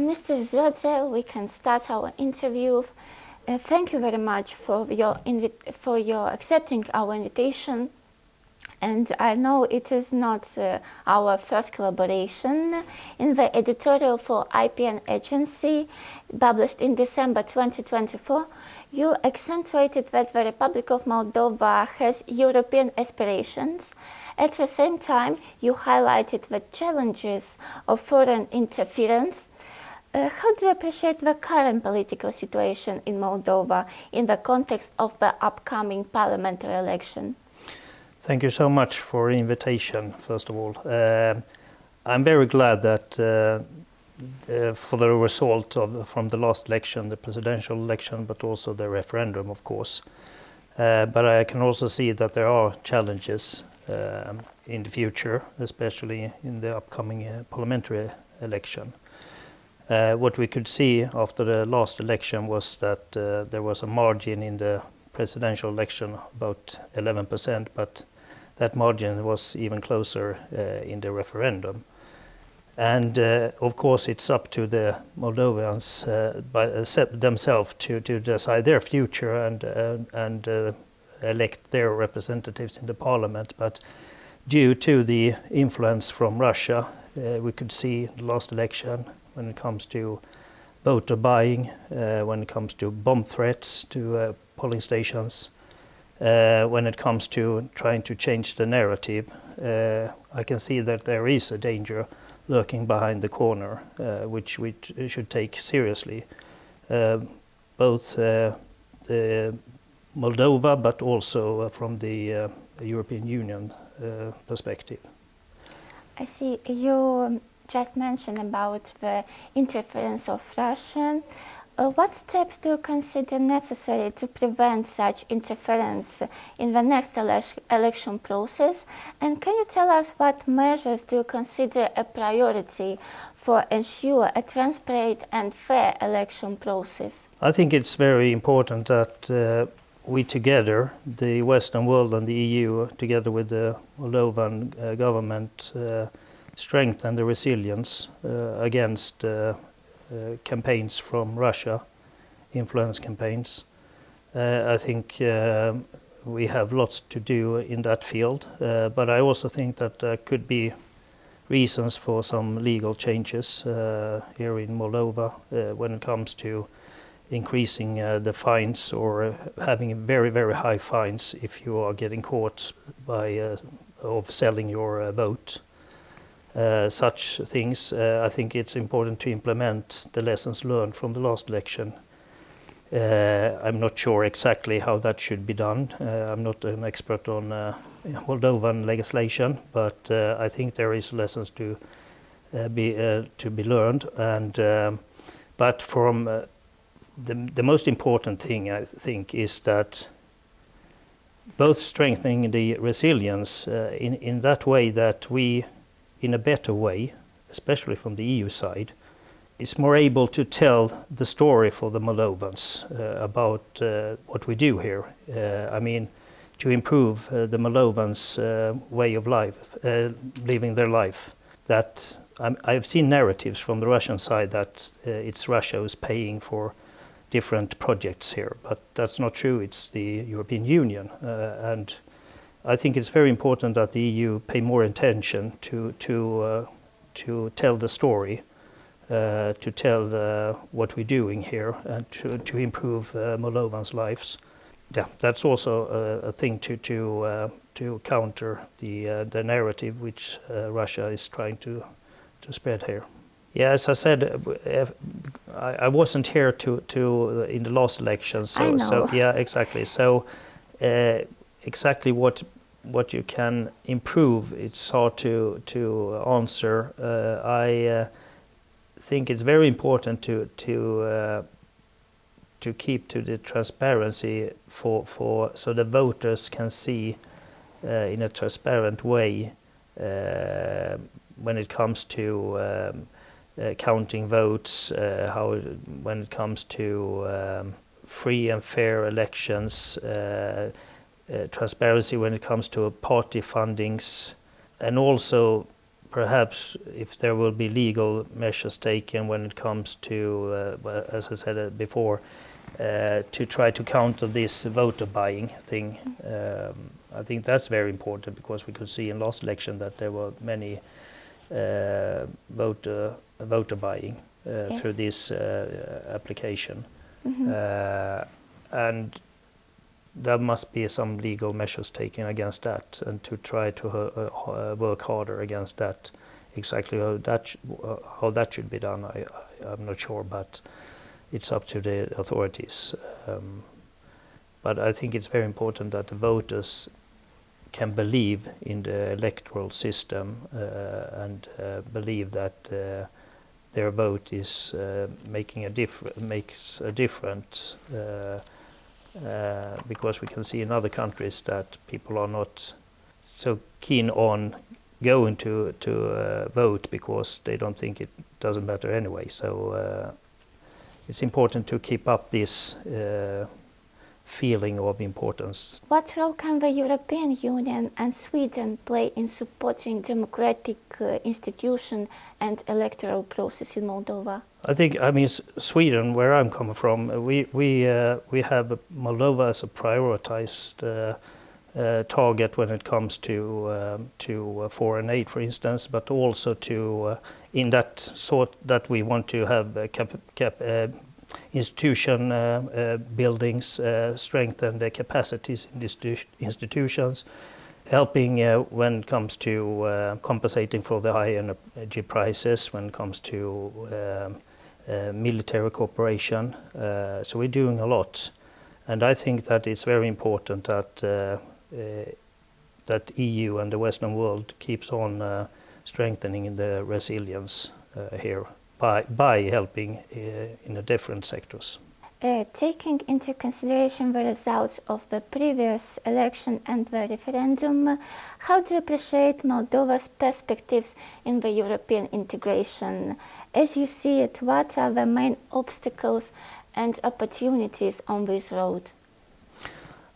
Mr. Söder, we can start our interview. Thank you very much for your accepting our invitation. And I know it is not our first collaboration. In the editorial for IPN agency, published in December 2024, you accentuated that the Republic of Moldova has European aspirations. At the same time, you highlighted the challenges of foreign interference. How do you appreciate the current political situation in Moldova in the context of the upcoming parliamentary election? Thank you so much for the invitation, first of all. I'm very glad that for the result from the last election, the presidential election, but also the referendum, of course. But I can also see that there are challenges in the future, especially in the upcoming parliamentary election. What we could see after the last election was that there was a margin in the presidential election, about 11%, but that margin was even closer in the referendum. And of course, it's up to the Moldovans themselves to decide their future and elect their representatives in the parliament. But due to the influence from Russia, we could see the last election when it comes to voter buying, when it comes to bomb threats to polling stations, when it comes to trying to change the narrative, I can see that there is a danger lurking behind the corner, which we should take seriously, both Moldova, but also from the European Union perspective. I see you just mentioned about the interference of Russia. What steps do you consider necessary to prevent such interference in the next election process? And can you tell us what measures do you consider a priority for ensure a transparent and fair election process? I think it's very important that we together, the Western world and the EU, together with the Moldovan government, strengthen the resilience against campaigns from Russia, influence campaigns. I think we have lots to do in that field, but I also think that there could be reasons for some legal changes here in Moldova when it comes to increasing the fines or having very, very high fines if you are getting caught by of selling your vote. Such things, I think it's important to implement the lessons learned from the last election. I'm not sure exactly how that should be done. I'm not an expert on Moldovan legislation, but I think there is lessons to be learned. And but from the most important thing, I think, is that both strengthening the resilience in that way that we, in a better way, especially from the EU side, is more able to tell the story for the Moldovans about what we do here. I mean, to improve the Moldovans' way of life, living their life. That I've seen narratives from the Russian side that it's Russia who's paying for different projects here, but that's not true. It's the European Union, and I think it's very important that the EU pay more attention to tell the story, to tell what we're doing here, and to improve Moldovans' lives. Yeah, that's also a thing to counter the narrative which Russia is trying to spread here. Yeah, as I said, I wasn't here to in the last election, so yeah, exactly. So exactly what you can improve, it's hard to answer. I think it's very important to keep to the transparency for so the voters can see in a transparent way when it comes to counting votes, when it comes to free and fair elections, transparency when it comes to party fundings, and also perhaps if there will be legal measures taken when it comes to, as I said before, to try to counter this voter buying thing. I think that's very important, because we could see in last election that there were many voter buying Yes. through this application. And there must be some legal measures taken against that, and to try to work harder against that. Exactly how that should be done, I'm not sure, but it's up to the authorities. But I think it's very important that the voters can believe in the electoral system and believe that their vote is makes a difference. Because we can see in other countries that people are not so keen on going to vote, because they don't think it doesn't matter anyway. So it's important to keep up this feeling of importance. What role can the European Union and Sweden play in supporting democratic institution and electoral process in Moldova? I mean, Sweden, where I'm coming from, we have Moldova as a prioritized target when it comes to foreign aid, for instance, but also to in that sort that we want to have institution buildings, strengthen the capacities in institutions, helping when it comes to compensating for the high energy prices, when it comes to military cooperation. So we're doing a lot, and I think that it's very important that that EU and the Western world keeps on strengthening the resilience here by helping in the different sectors. Taking into consideration the results of the previous election and the referendum, how do you appreciate Moldova's perspectives in the European integration? As you see it, what are the main obstacles and opportunities on this road?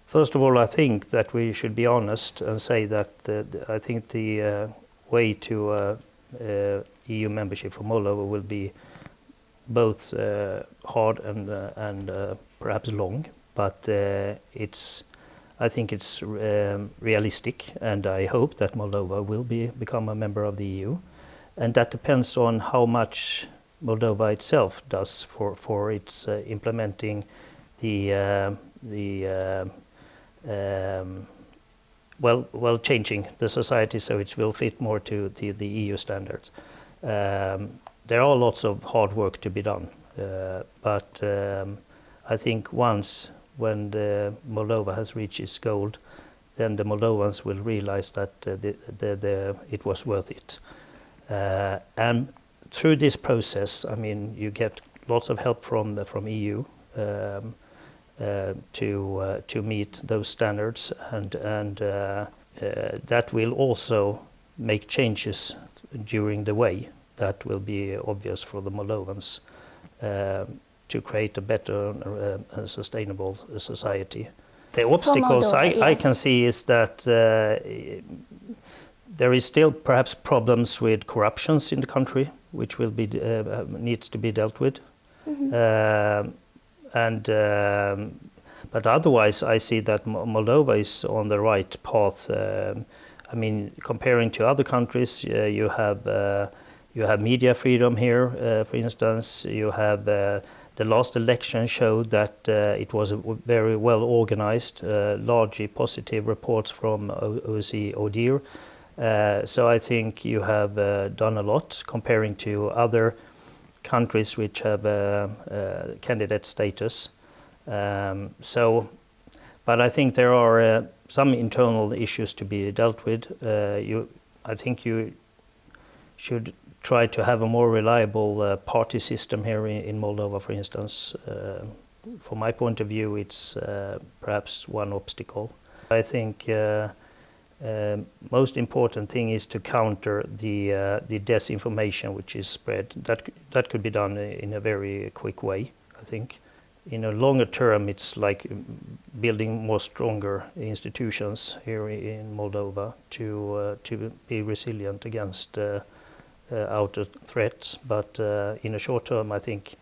First of all, I think that we should be honest and say that I think the way to EU membership for Moldova will be both hard and perhaps long, but I think it's realistic, and I hope that Moldova will become a member of the EU, and that depends on how much Moldova itself does for its implementing changing the society so it will fit more to the EU standards. There are lots of hard work to be done, but I think when the Moldova has reached its goal, then the Moldovans will realize that it was worth it. And through this process, I mean, you get lots of help from EU to meet those standards, and that will also make changes during the way that will be obvious for the Moldovans to create a better and sustainable society. The obstacles Moldova, I yes. can see is that there is still perhaps problems with corruptions in the country, which will be needs to be dealt with. But otherwise, I see that Moldova is on the right path. I mean, comparing to other countries, you have media freedom here. For instance, you have the last election showed that it was very well organized, largely positive reports from OSCE ODIHR. So I think you have done a lot comparing to other countries which have candidate status. But I think there are some internal issues to be dealt with. I think you should try to have a more reliable party system here in Moldova, for instance. From my point of view, it's perhaps one obstacle. I think most important thing is to counter the disinformation which is spread. That could be done in a very quick way, I think. in a longer term, it's like building more stronger institutions here in Moldova to be resilient against outer threats. But in a short term, I think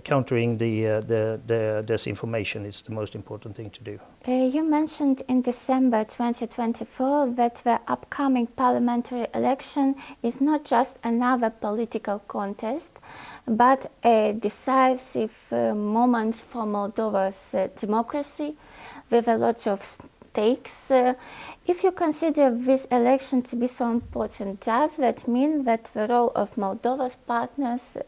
countering the disinformation is the most important thing to do. You mentioned in December 2024 that the upcoming parliamentary election is not just another political contest, but a decisive moment for Moldova's democracy with a lot of stakes. If you consider this election to be so important, does that mean that the role of Moldova's partners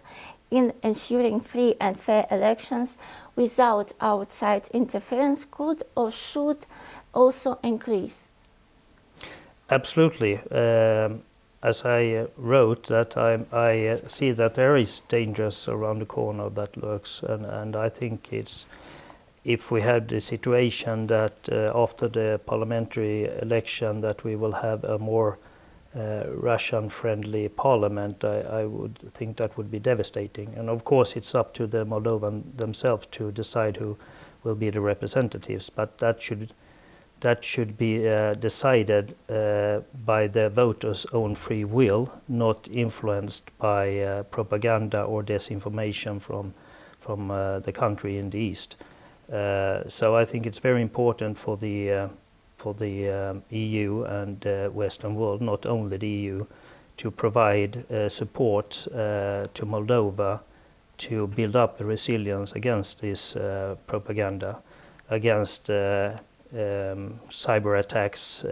in ensuring free and fair elections without outside interference could or should also increase? Absolutely. As I wrote, that I see that there is dangers around the corner that lurks, and I think it's, if we have the situation that after the parliamentary election that we will have a more Russian-friendly parliament, I would think that would be devastating. And of course it's up to the Moldovan themselves to decide who will be the representatives, but that should be decided by the voters' own free will, not influenced by propaganda or disinformation from the country in the east. So I think it's very important for the EU and Western world, not only the EU, to provide support to Moldova to build up resilience against this propaganda, against cyber attacks,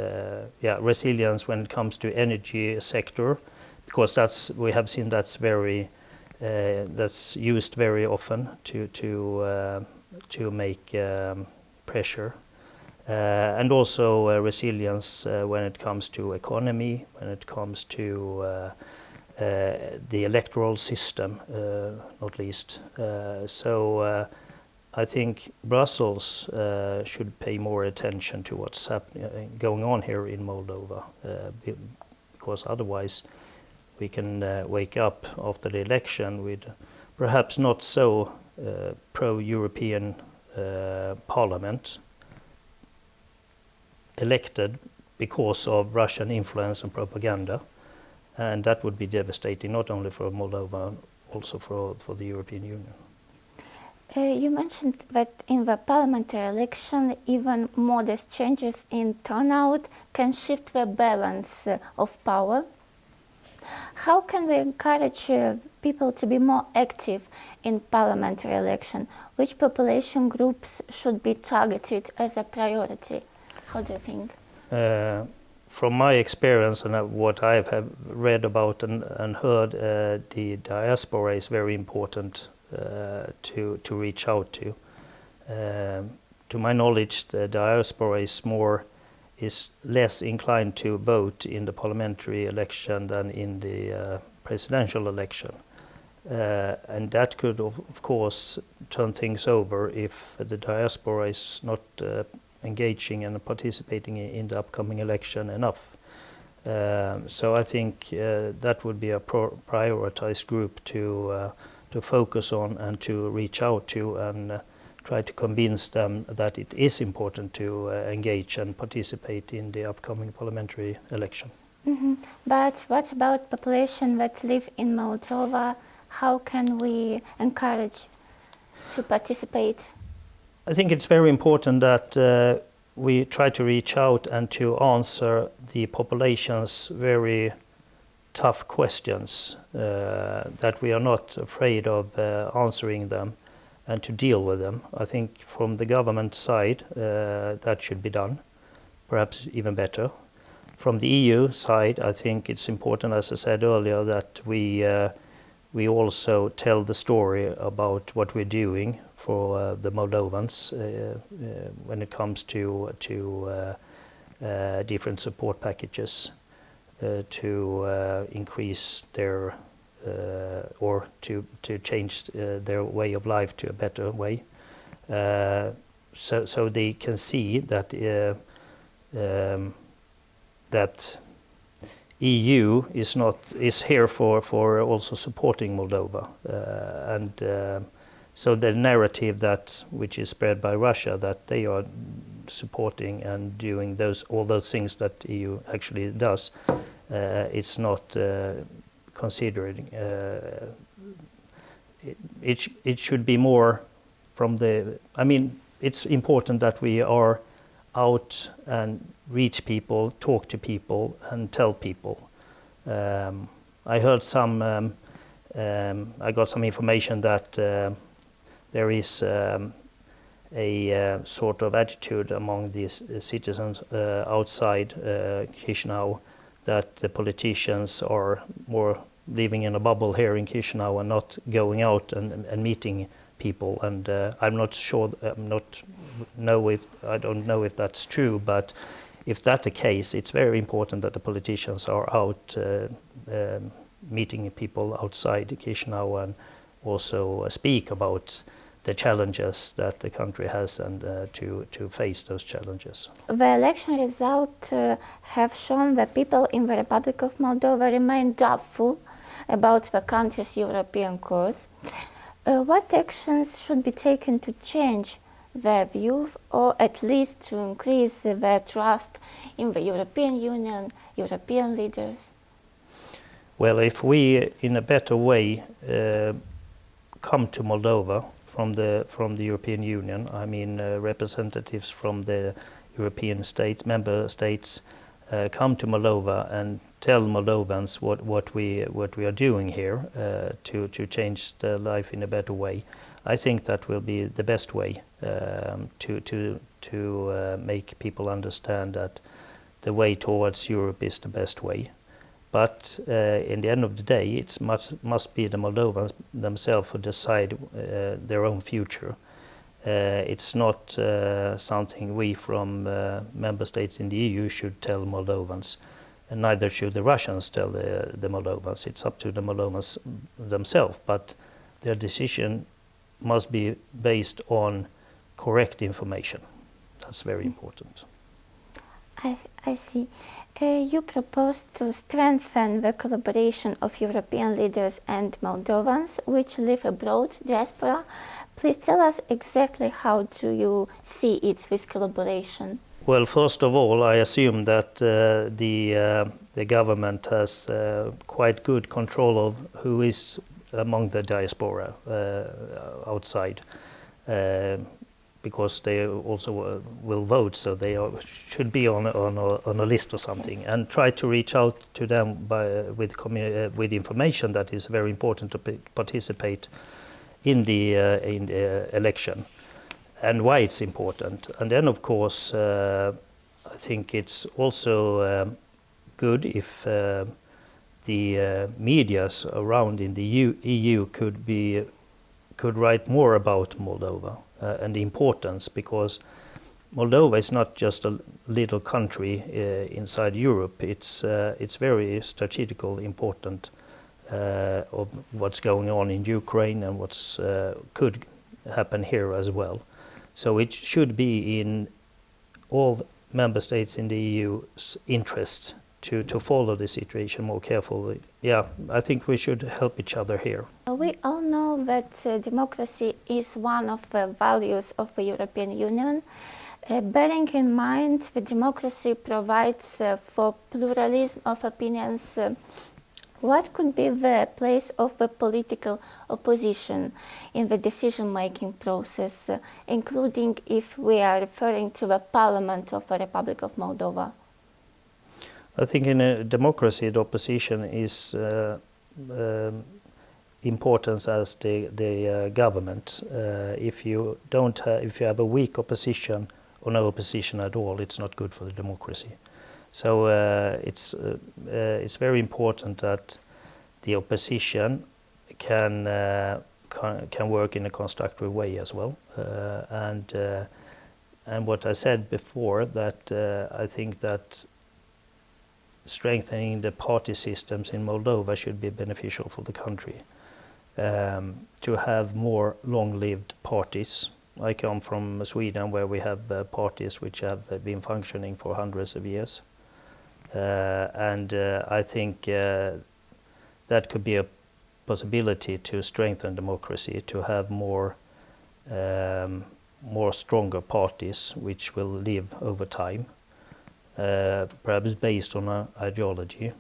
resilience when it comes to energy sector, because we have seen that's used very often to make pressure. And also resilience when it comes to economy, when it comes to the electoral system, not least. So I think Brussels should pay more attention to what's going on here in Moldova, because otherwise we can wake up after the election with perhaps not so pro-European parliament elected because of Russian influence and propaganda, and that would be devastating not only for Moldova, also for the European Union. You mentioned that in the parliamentary election, even modest changes in turnout can shift the balance of power. How can we encourage people to be more active in parliamentary election? Which population groups should be targeted as a priority? How do you think? From my experience and what I have read about and heard, the diaspora is very important to reach out to. To my knowledge, the diaspora is less inclined to vote in the parliamentary election than in the presidential election. And that could, of course, turn things over if the diaspora is not engaging and participating in the upcoming election enough. So I think that would be a prioritized group to focus on and to reach out to and try to convince them that it is important to engage and participate in the upcoming parliamentary election. Mm-hmm. But what about population that live in Moldova? How can we encourage to participate? I think it's very important that we try to reach out and to answer the population's very tough questions, that we are not afraid of answering them and to deal with them. I think from the government side that should be done, perhaps even better. From the EU side, I think it's important, as I said earlier, that we also tell the story about what we're doing for the Moldovans when it comes to different support packages to increase their or to change their way of life to a better way, so they can see that that EU is here for also supporting Moldova, and So the narrative which is spread by Russia, that they are supporting and doing all those things that the EU actually does, it's not considering. It should be more from the. I mean, it's important that we are out and reach people, talk to people, and tell people. I heard I got some information that there is a sort of attitude among these citizens outside Chisinau that the politicians are more living in a bubble here in Chisinau and not going out and meeting people. And I'm not sure. I don't know if that's true, but if that's the case, it's very important that the politicians are out meeting people outside Chisinau and also speak about the challenges that the country has and to face those challenges. The election results have shown that people in the Republic of Moldova remain doubtful about the country's European course. What actions should be taken to change their view, or at least to increase their trust in the European Union, European leaders? Well, if we, in a better way, come to Moldova from the European Union, I mean representatives from the European member states, come to Moldova and tell Moldovans what we are doing here to change their life in a better way. I think that will be the best way to make people understand that the way towards Europe is the best way. But in the end of the day, it must be the Moldovans themselves who decide their own future. It's not something we from member states in the EU should tell Moldovans, and neither should the Russians tell the Moldovans. It's up to the Moldovans themselves, but their decision must be based on correct information. That's very important. I see. You propose to strengthen the collaboration of European leaders and Moldovans which live abroad, diaspora. Please tell us exactly how do you see it, this collaboration? Well, first of all, I assume that the government has quite good control of who is among the diaspora outside. Because they also will vote, so they should be on a list or something, yes. And try to reach out to them with information that is very important to participate in the election, and why it's important. And then, of course, I think it's also good if the medias around in the EU could write more about Moldova. And the importance, because Moldova is not just a little country inside Europe. It's very strategically important of what's going on in Ukraine and what's could happen here as well. So it should be in all member states in the EU's interest to follow the situation more carefully. Yeah, I think we should help each other here. We all know that democracy is one of the values of the European Union. Bearing in mind that democracy provides for pluralism of opinions, what could be the place of the political opposition in the decision-making process, including if we are referring to the Parliament of the Republic of Moldova? I think in a democracy, the opposition is important as the government. If you have a weak opposition or no opposition at all, it's not good for the democracy. So it's very important that the opposition can work in a constructive way as well. And what I said before, that I think that strengthening the party systems in Moldova should be beneficial for the country. To have more long-lived parties. I come from Sweden, where we have parties which have been functioning for hundreds of years. And I think that could be a possibility to strengthen democracy, to have more more stronger parties which will live over time, perhaps based on an ideology.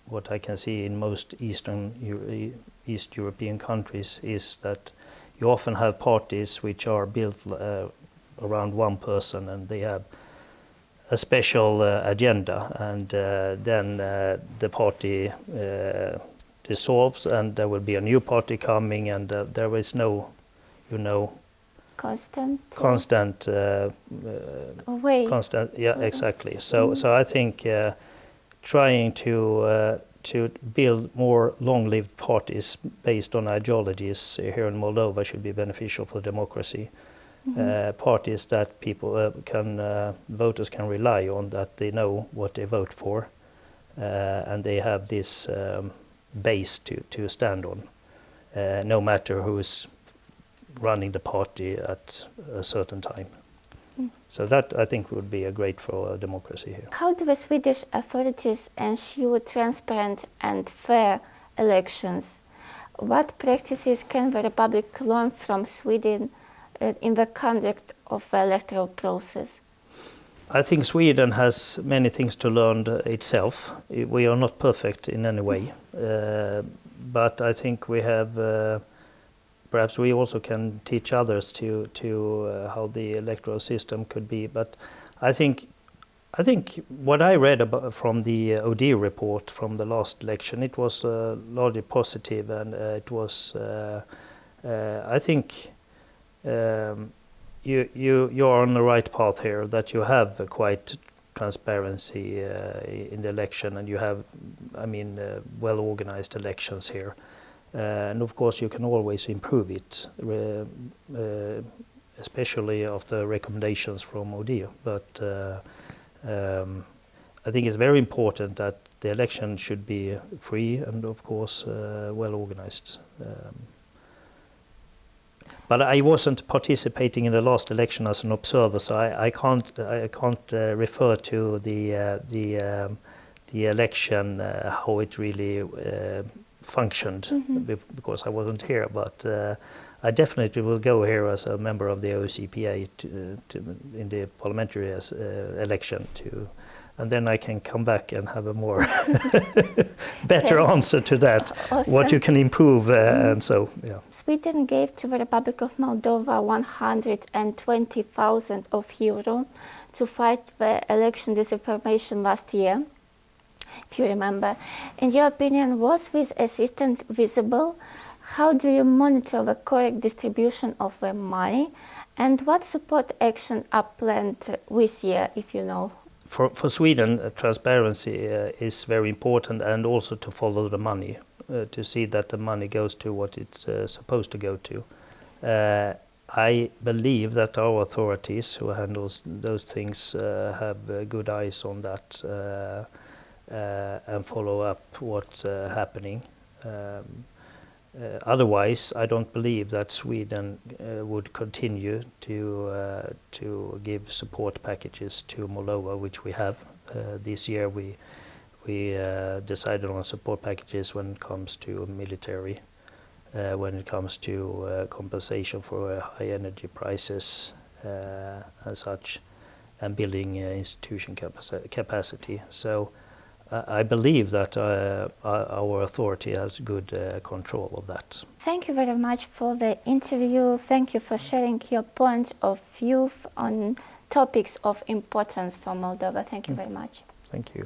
What I can see in most East European countries is that you often have parties which are built around one person, and they have a special agenda, and then the party dissolves, and there will be a new party coming, and there is no, constant way. Constant, yeah, exactly. So I think trying to build more long-lived parties based on ideologies here in Moldova should be beneficial for democracy. Parties that people voters can rely on, that they know what they vote for, and they have this base to stand on, no matter who is running the party at a certain time. So that, I think, would be a great for democracy here. How do the Swedish authorities ensure transparent and fair elections? What practices can the Republic learn from Sweden in the conduct of the electoral process? I think Sweden has many things to learn itself. We are not perfect in any way, but I think we have. Perhaps we also can teach others to how the electoral system could be. But I think what I read about from the OD report from the last election, it was largely positive, and it was. I think you are on the right path here. That you have quite transparency in the election, and you have, well organized elections here. And of course, you can always improve it, especially after recommendations from ODIHR. But I think it's very important that the election should be free and, of course, well organized. But I wasn't participating in the last election as an observer, so I can't refer to the election, how it really functioned, because I wasn't here. But I definitely will go here as a member of the OSCE-PA in the parliamentary election and then I can come back and have a more better answer to that. Awesome. What you can improve and so, yeah. Sweden gave to the Republic of Moldova 120,000 euro to fight the election disinformation last year, if you remember. In your opinion, was this assistance visible? How do you monitor the correct distribution of the money? And what support action are planned this year, if you know? For Sweden, transparency is very important, and also to follow the money, to see that the money goes to what it's supposed to go to. I believe that our authorities who handles those things have good eyes on that and follow up what's happening. Otherwise, I don't believe that Sweden would continue to give support packages to Moldova, which we have. This year we decided on support packages when it comes to military, when it comes to compensation for high energy prices and such, and building institution capacity. So I believe that our authority has good control of that. Thank you very much for the interview. Thank you for sharing your point of view on topics of importance for Moldova. Thank you very much. Thank you.